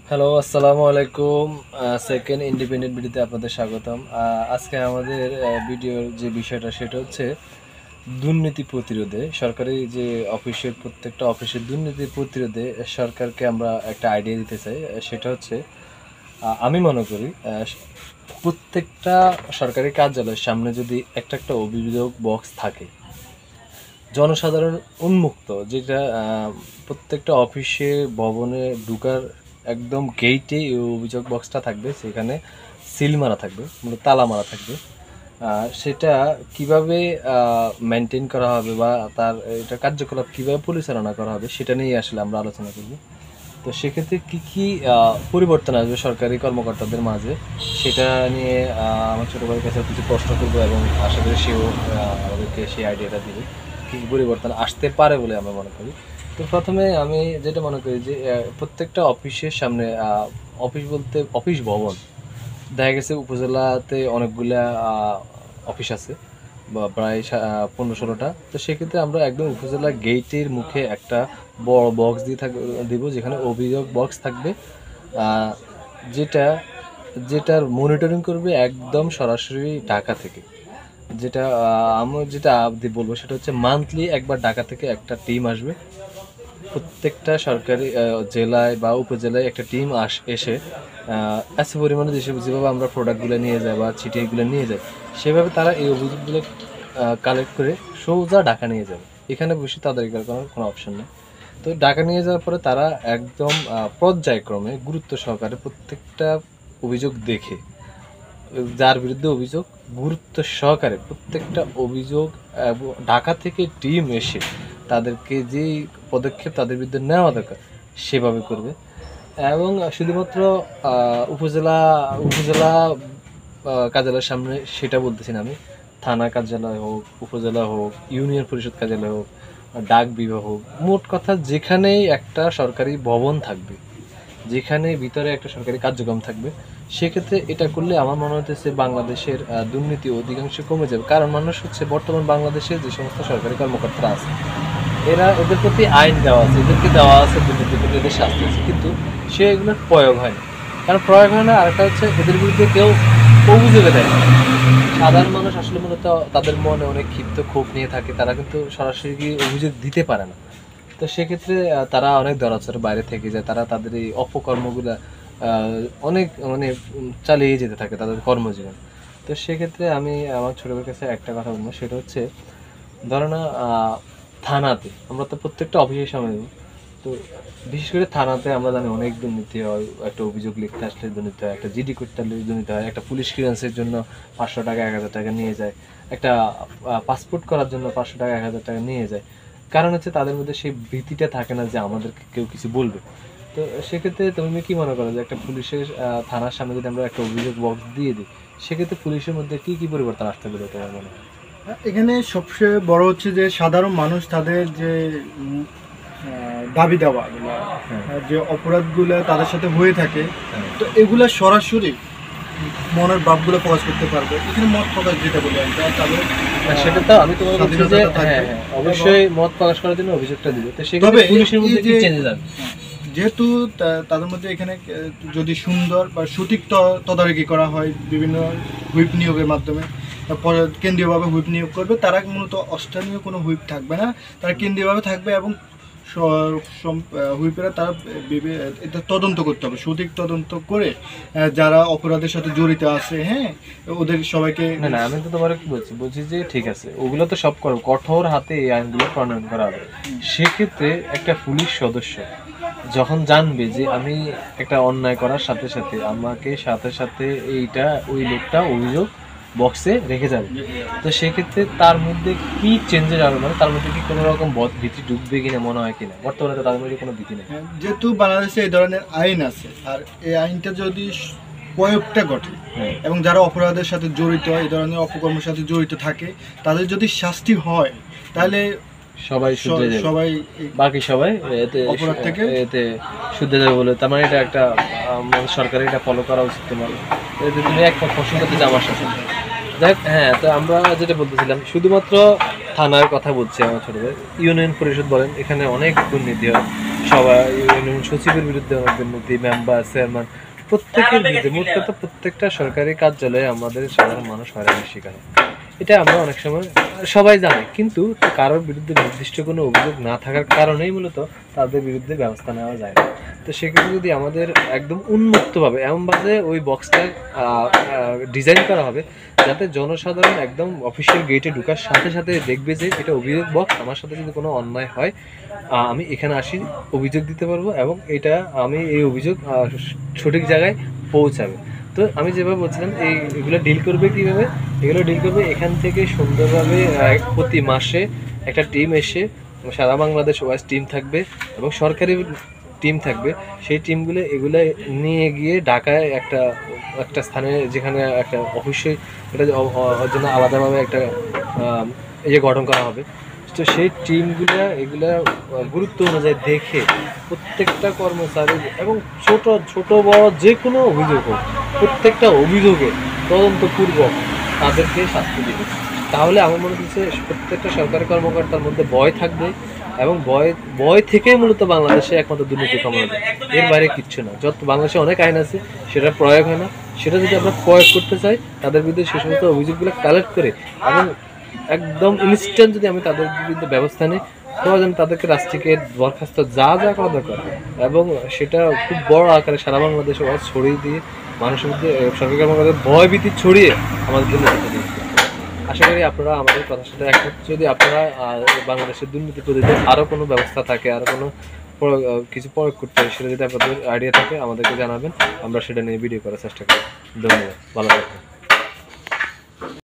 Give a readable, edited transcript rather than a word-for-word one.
Hello, আসসালামু আলাইকুম। Second independent ভিডিওতে আপনাদের স্বাগতম। আজকে আমাদের ভিডিওর যে বিষয়টা সেটা হচ্ছে দুর্নীতি প্রতিরোধে। সরকারি যে প্রত্যেকটা অফিসের দুর্নীতি প্রতিরোধে সরকারকে আমরা একটা আইডিয়া দিতে চাই। সেটা হচ্ছে আমি মনে করি প্রত্যেকটা সরকারি কার্যালয়ের সামনে যদি একটা একটা অভিযোগ বক্স থাকে, জনসাধারণ উন্মুক্ত, যেটা প্রত্যেকটা অফিসে ভবনে ঢুকার একদম গেইটে এই অভিযোগ বক্সটা থাকবে, সেখানে সিল মারা থাকবে, মানে তালা মারা থাকবে। সেটা কিভাবে মেনটেন করা হবে বা তার এটা কার্যকলাপ কিভাবে পরিচালনা করা হবে সেটা নিয়ে আসলে আমরা আলোচনা করব। তো সেক্ষেত্রে কী কী পরিবর্তন আসবে সরকারি কর্মকর্তাদের মাঝে, সেটা নিয়ে আমার ছোটো ভাইয়ের কাছে কিছু প্রশ্ন করবো এবং আশা করি সেও আমাদেরকে সেই আইডিয়াটা দিবে কী কী পরিবর্তন আসতে পারে বলে আমরা মনে করি। তো প্রথমে আমি যেটা মনে করি যে প্রত্যেকটা অফিসের সামনে, অফিস বলতে অফিস ভবন, দেখা গেছে উপজেলাতে অনেকগুলা অফিস আছে বা প্রায় 15-16টা। তো সেক্ষেত্রে আমরা একদম উপজেলা গেটের মুখে একটা বড় বক্স দিব, যেখানে অভিযোগ বক্স থাকবে, আহ, যেটা যেটার মনিটরিং করবে একদম সরাসরি ঢাকা থেকে। যেটা আমি যেটা বলবো সেটা হচ্ছে মান্থলি একবার ঢাকা থেকে একটা টিম আসবে। প্রত্যেকটা সরকারি জেলায় বা উপজেলায় একটা টিম এসে এত পরিমাণে যেভাবে আমরা প্রোডাক্টগুলো নিয়ে যাই বা ছিটিয়েগুলো নিয়ে যাই, সেভাবে তারা এই অভিযোগগুলো কালেক্ট করে সোজা ঢাকা নিয়ে যাবে। এখানে বসে তাদের কোনো অপশন নেই। তো ঢাকা নিয়ে যাওয়ার পরে তারা একদম পর্যায়ক্রমে গুরুত্ব সহকারে প্রত্যেকটা অভিযোগ দেখে, যার বিরুদ্ধে অভিযোগ, গুরুত্ব সহকারে প্রত্যেকটা অভিযোগ ঢাকা থেকে টিম এসে তাদেরকে যেই পদক্ষেপ তাদের বিরুদ্ধে নেওয়া দরকার সেভাবে করবে। এবং শুধুমাত্র উপজেলা উপজেলা কার্যালয়ের সামনে সেটা বলতেছি না আমি, থানা কার্যালয় হোক, উপজেলা হোক, ইউনিয়ন পরিষদ কার্যালয় হোক, ডাক বিভাগ হোক, মোট কথা যেখানেই একটা সরকারি ভবন থাকবে, যেখানে ভিতরে একটা সরকারি কার্যক্রম থাকবে, সেক্ষেত্রে এটা করলে আমার মনে হতেছে বাংলাদেশের দুর্নীতি অধিকাংশ কমে যাবে। কারণ মানুষ হচ্ছে বর্তমান বাংলাদেশের যে সমস্ত সরকারি কর্মকর্তারা আছে, এদের প্রতি আইন দেওয়া আছে, এদেরকে দেওয়া আছে দুর্নীতি করলে এদের শাস্তি আছে, কিন্তু সে এগুলোর প্রয়োগ হয় না। কারণ প্রয়োগ হয় না, আরেকটা হচ্ছে এদের বিরুদ্ধে কেউ অভিযোগে দেয় না। সাধারণ মানুষ আসলে মূলত তাদের মনে অনেক ক্ষিপ্ত ক্ষোভ নিয়ে থাকে, তারা কিন্তু সরাসরি গিয়ে অভিযোগ দিতে পারে না। তো সেক্ষেত্রে তারা অনেক দরাচর বাইরে থেকে যায়, তারা তাদের এই অপকর্মগুলা অনেক মানে চালিয়ে যেতে থাকে তাদের কর্মজীবন। তো সেক্ষেত্রে আমি আমার ছোট ভাইয়ের কাছে একটা কথা বলবো, সেটা হচ্ছে ধরো না, থানাতে আমরা তো প্রত্যেকটা অফিসের সামনে দেবো। তো বিশেষ করে থানাতে আমরা জানি অনেক দুর্নীতি হয়। একটা অভিযোগ লিখতে আসলে দুর্নীতি হয়, একটা জিডি করতে আসলে দুর্নীতি হয়, একটা পুলিশ ক্লিয়ারেন্সের জন্য 500 টাকা 1000 টাকা নিয়ে যায়, একটা পাসপোর্ট করার জন্য 500 টাকা 1000 টাকা নিয়ে যায়। কারণ হচ্ছে তাদের মধ্যে সেই ভীতিটা থাকে না যে আমাদেরকে কেউ কিছু বলবে। তো সেক্ষেত্রে তুমি কি মনে করো যে একটা পুলিশের থানার সামনে যদি আমরা একটা অভিযোগ বক্স দিয়ে দিই, সেক্ষেত্রে পুলিশের মধ্যে কি কি পরিবর্তন আসতে পারে তোমার মনে হয়? এখানে সবচেয়ে বড় হচ্ছে যে সাধারণ মানুষ তাদের যে দাবি দেওয়া যে অপরাধগুলো তাদের সাথে হয়ে থাকে, তো এগুলা সরাসরি মনের ভাবগুলো প্রকাশ করতে পারবে। এখানে মত প্রকাশ যেটা বলি আমরা, তাদের সেটা তো আমি তোমার বলছি যে হ্যাঁ হ্যাঁ অবশ্যই মত প্রকাশ করার জন্য অভিযোগটা দিবে। তো সেক্ষেত্রে পুলিশের মধ্যে কি চেঞ্জেস আসবে? যেহেতু তাদের মধ্যে এখানে যদি সুন্দর বা সঠিক তদারকি করা হয় বিভিন্ন হুইপ নিয়োগের মাধ্যমে, তারপরে কেন্দ্রীয়ভাবে হুইপ নিয়োগ করবে, তারা মূলত অস্থানীয় কোনো হুইপ থাকবে না, তারা কেন্দ্রীয়ভাবে থাকবে এবং হুইপেরা তারা এটা তদন্ত করতে হবে, সঠিক তদন্ত করে যারা অপরাধের সাথে জড়িত আছে, হ্যাঁ, ওদের সবাইকে। না না, আমি তো তোমার কি বলছি যে ঠিক আছে, ওগুলো তো সব করো, কঠোর হাতে এই আইনগুলো প্রণয়ন করা হবে। সেক্ষেত্রে একটা পুলিশ সদস্য যখন জানবে যে আমি একটা অন্যায় করার সাথে সাথে আমাকে সাথে সাথে এইটা ওই লোকটা অভিযোগ বক্সে রেখে যাবে, তো সেক্ষেত্রে তার মধ্যে কি চেঞ্জেস আসবে, মানে তার মধ্যে কি কোনো রকম ভীতি ঢুকবে কিনা মনে হয় কিনা? বর্তমানে তো তার মধ্যে কোনো ভীতি নেই। যেহেতু বাংলাদেশে এই ধরনের আইন আছে, আর এই আইনটা যদি প্রয়োগটা ঘটে এবং যারা অপরাধের সাথে জড়িত, এই ধরনের অপকর্মের সাথে জড়িত থাকে, তাদের যদি শাস্তি হয়, তাহলে সবাই শুধরে যাবে, সবাই বাকি সবাই এতে অপরাধ থেকে এতে শুধরে যাবে বলে, তার মানে এটা একটা সরকারের এটা ফলো করা উচিত। তোমার এতে তুমি এক প্রশ্ন করতে আমার সাথে দেখ। হ্যাঁ, তো আমরা যেটা বলতেছিলাম শুধুমাত্র থানার কথা বলছি। আমার ছোট ভাই ইউনিয়ন পরিষদ বলেন, এখানে অনেক দুর্নীতি হয়। সবাই ইউনিয়ন সচিবের বিরুদ্ধে অনেক দুর্নীতি, মেম্বার, চেয়ারম্যান, প্রত্যেকের বিরুদ্ধে, মোট কথা প্রত্যেকটা সরকারি কার্যালয়ে আমাদের সাধারণ মানুষ হয়রানির শিকার হয়। এটা আমরা অনেক সময় সবাই জানে, কিন্তু কারোর বিরুদ্ধে নির্দিষ্ট কোনো অভিযোগ না থাকার কারণেই মূলত তাদের বিরুদ্ধে ব্যবস্থা নেওয়া যায় না। তো সেক্ষেত্রে যদি আমাদের একদম উন্মুক্তভাবে এমনভাবে ওই বক্সটা ডিজাইন করা হবে যাতে জনসাধারণ একদম অফিসিয়াল গেটে ঢোকার সাথে সাথে দেখবে যে এটা অভিযোগ বক্স, আমার সাথে যদি কোনো অন্যায় হয় আমি এখানে আসি, অভিযোগ দিতে পারবো এবং এটা আমি এই অভিযোগ সঠিক জায়গায় পৌঁছাবে। তো আমি যেভাবে বলছিলাম এগুলো ডিল করবে কীভাবে, এগুলো ডিল করবে এখান থেকে সুন্দরভাবে প্রতি মাসে একটা টিম এসে সারা বাংলাদেশ ওয়াইজ টিম থাকবে এবং সরকারি টিম থাকবে। সেই টিমগুলো এগুলো নিয়ে গিয়ে ঢাকায় একটা একটা স্থানে, যেখানে একটা অবশ্যই এটা জন্য আলাদাভাবে একটা গঠন করা হবে। তো সেই টিমগুলো এগুলা গুরুত্ব অনুযায়ী দেখে প্রত্যেকটা কর্মচারী এবং ছোট বড় যে কোনো অভিযোগ হোক, প্রত্যেকটা অভিযোগে তদন্তপূর্বক তাদেরকে শাস্তি দিবে। তাহলে আমার মনে হচ্ছে প্রত্যেকটা সরকারি কর্মকর্তার মধ্যে ভয় থাকবে এবং ভয় থেকেই মূলত বাংলাদেশে একমাত্র দুর্নীতি কমাবে, এর বাইরে কিচ্ছু না। যত বাংলাদেশে অনেক আইন আছে, সেটা প্রয়োগ হয় না। সেটা যদি আমরা প্রয়োগ করতে চাই, তাদের বিরুদ্ধে সে সমস্ত অভিযোগগুলো কালেক্ট করে এবং একদম ইনস্ট্যান্ট যদি আমি তাদের বিরুদ্ধে ব্যবস্থা নিই, প্রয়োজন তাদেরকে রাষ্ট্রকে বরখাস্ত যা যা করা দরকার এবং সেটা খুব বড় আকারে সারা বাংলাদেশে ছড়িয়ে দিয়ে মানুষের মধ্যে সরকারি কর্মকর্তাদের ভয় ভীতি ছড়িয়ে আমাদের জন্য আশা করি আপনারা আমাদের কথার সাথে একমত। যদি আপনারা বাংলাদেশের দুর্নীতি প্রতিরোধে আরও কোনো ব্যবস্থা থাকে, আরও কোনো কিছু প্রয়োগ করতে হয়, সেটা যদি আপনাদের আইডিয়া থাকে আমাদেরকে জানাবেন, আমরা সেটা নিয়ে ভিডিও করার চেষ্টা করি। ধন্যবাদ, ভালো থাকবেন।